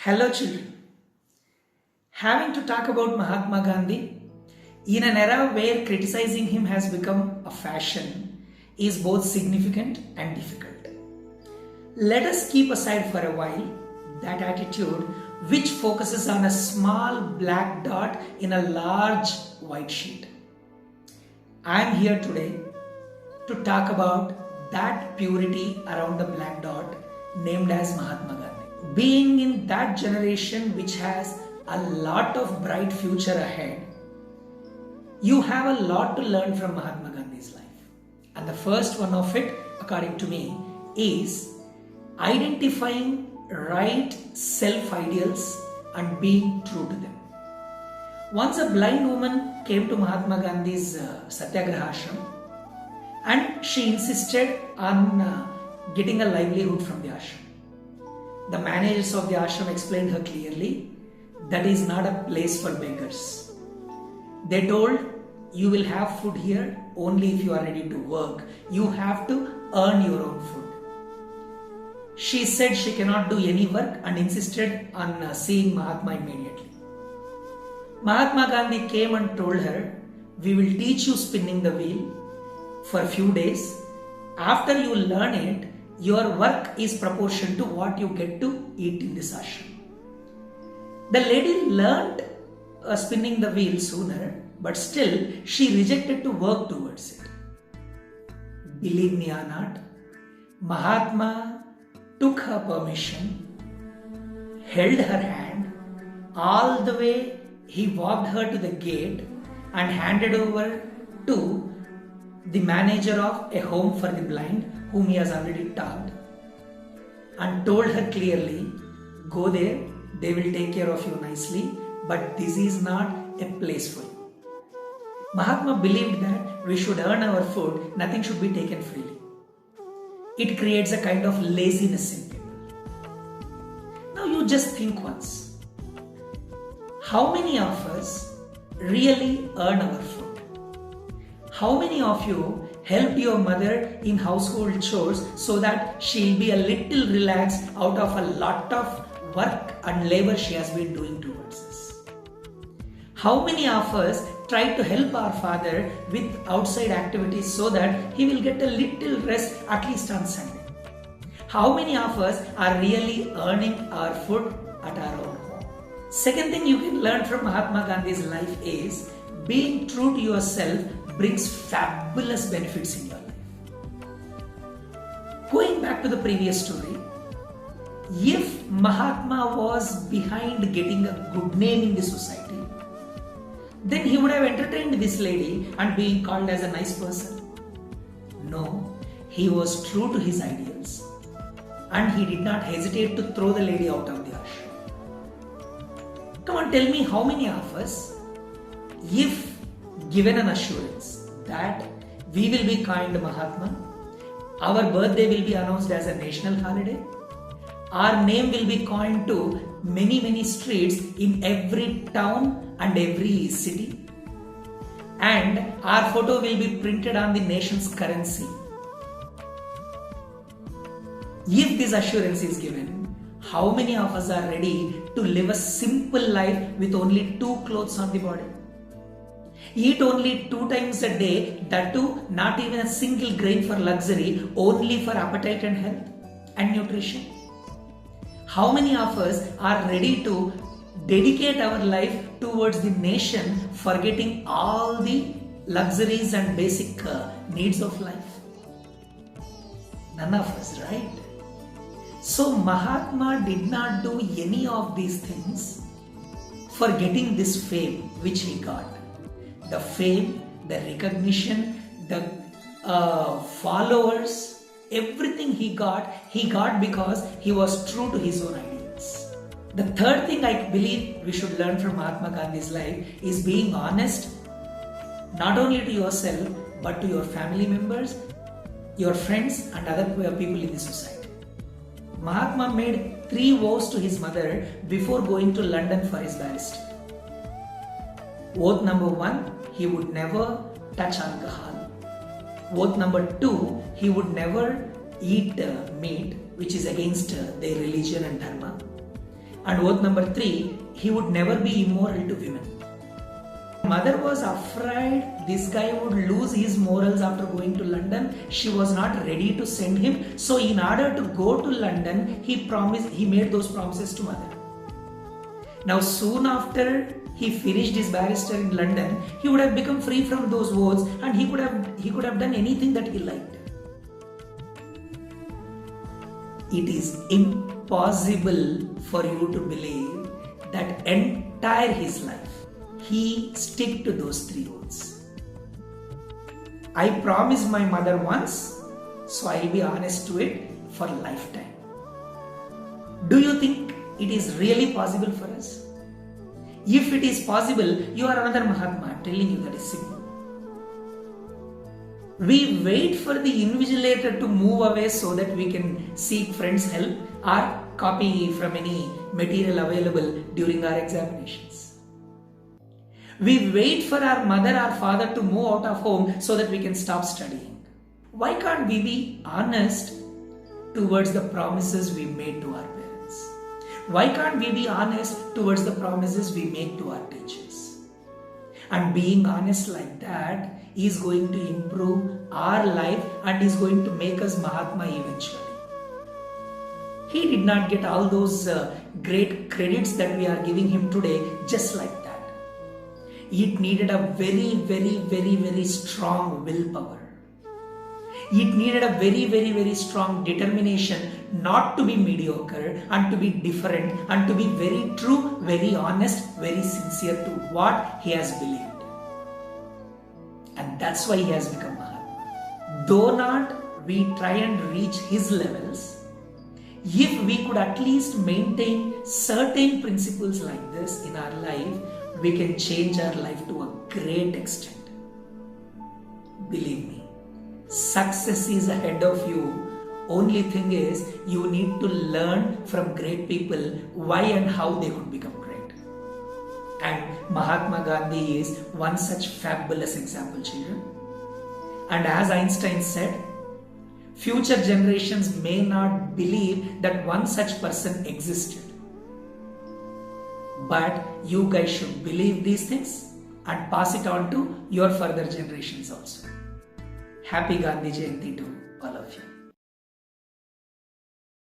Hello children. Having to talk about Mahatma Gandhi in an era where criticizing him has become a fashion is both significant and difficult. Let us keep aside for a while that attitude which focuses on a small black dot in a large white sheet. I am here today to talk about that purity around the black dot named as Mahatma Gandhi. Being in that generation which has a lot of bright future ahead, you have a lot to learn from Mahatma Gandhi's life. And the first one of it, according to me, is identifying right self-ideals and being true to them. Once a blind woman came to Mahatma Gandhi's Satyagraha ashram and she insisted on getting a livelihood from the ashram. The managers of the ashram explained her clearly that is not a place for beggars. They told, you will have food here only if you are ready to work. You have to earn your own food. She said she cannot do any work and insisted on seeing Mahatma immediately. Mahatma Gandhi came and told her, we will teach you spinning the wheel for a few days. After you learn it, your work is proportion to what you get to eat in this ashram. The lady learned spinning the wheel sooner, but still she rejected to work towards it. Believe me or not, Mahatma took her permission, held her hand, all the way he walked her to the gate and handed over to the manager of a home for the blind whom he has already taught, and told her clearly, go there, they will take care of you nicely, but this is not a place for you. Mahatma believed that we should earn our food, nothing should be taken freely. It creates a kind of laziness in people. Now you just think once, how many of us really earn our food? How many of you helped your mother in household chores so that she'll be a little relaxed out of a lot of work and labor she has been doing towards us? How many of us try to help our father with outside activities so that he will get a little rest at least on Sunday? How many of us are really earning our food at our own home? Second thing you can learn from Mahatma Gandhi's life is being true to yourself brings fabulous benefits in your life. Going back to the previous story, if Mahatma was behind getting a good name in the society, then he would have entertained this lady and being called as a nice person. No, he was true to his ideals and he did not hesitate to throw the lady out of the ashram. Come on, tell me how many of us, if given an assurance that we will be kind Mahatma, our birthday will be announced as a national holiday, our name will be coined to many streets in every town and every city, and our photo will be printed on the nation's currency. If this assurance is given, how many of us are ready to live a simple life with only 2 clothes on the body? Eat only 2 times a day, that too not even a single grain for luxury, only for appetite and health and nutrition. How many of us are ready to dedicate our life towards the nation, forgetting all the luxuries and basic needs of life? None of us, right? So Mahatma did not do any of these things for getting this fame which he got. The fame, the recognition, the followers, everything he got because he was true to his own ideals. The third thing I believe we should learn from Mahatma Gandhi's life is being honest, not only to yourself, but to your family members, your friends and other people in the society. Mahatma made 3 vows to his mother before going to London for his barrister. Oath number 1, he would never touch alcohol. Oath number 2, he would never eat meat which is against their religion and dharma. And oath number 3, he would never be immoral to women. Mother was afraid this guy would lose his morals after going to London. She was not ready to send him. So in order to go to London, he made those promises to mother. Now soon after he finished his barrister in London, he would have become free from those oaths and he could have done anything that he liked. It is impossible for you to believe that entire his life he stick to those 3 oaths. I promised my mother once, so I'll be honest to it for a lifetime. Do you think it is really possible for us? If it is possible, you are another Mahatma. I'm telling you that is simple. We wait for the invigilator to move away so that we can seek friends' help or copy from any material available during our examinations. We wait for our mother or father to move out of home so that we can stop studying. Why can't we be honest towards the promises we made to our parents? Why can't we be honest towards the promises we make to our teachers? And being honest like that is going to improve our life and is going to make us Mahatma eventually. He did not get all those great credits that we are giving him today just like that. It needed a very strong willpower. It needed a very strong determination not to be mediocre and to be different and to be very true, very honest, very sincere to what he has believed. And that's why he has become Mahatma. Though not we try and reach his levels, if we could at least maintain certain principles like this in our life, we can change our life to a great extent. Believe me, success is ahead of you. Only thing is, you need to learn from great people why and how they could become great. And Mahatma Gandhi is one such fabulous example, children. And as Einstein said, future generations may not believe that one such person existed. But you guys should believe these things and pass it on to your further generations also. Happy Gandhi Jayanti to all of you.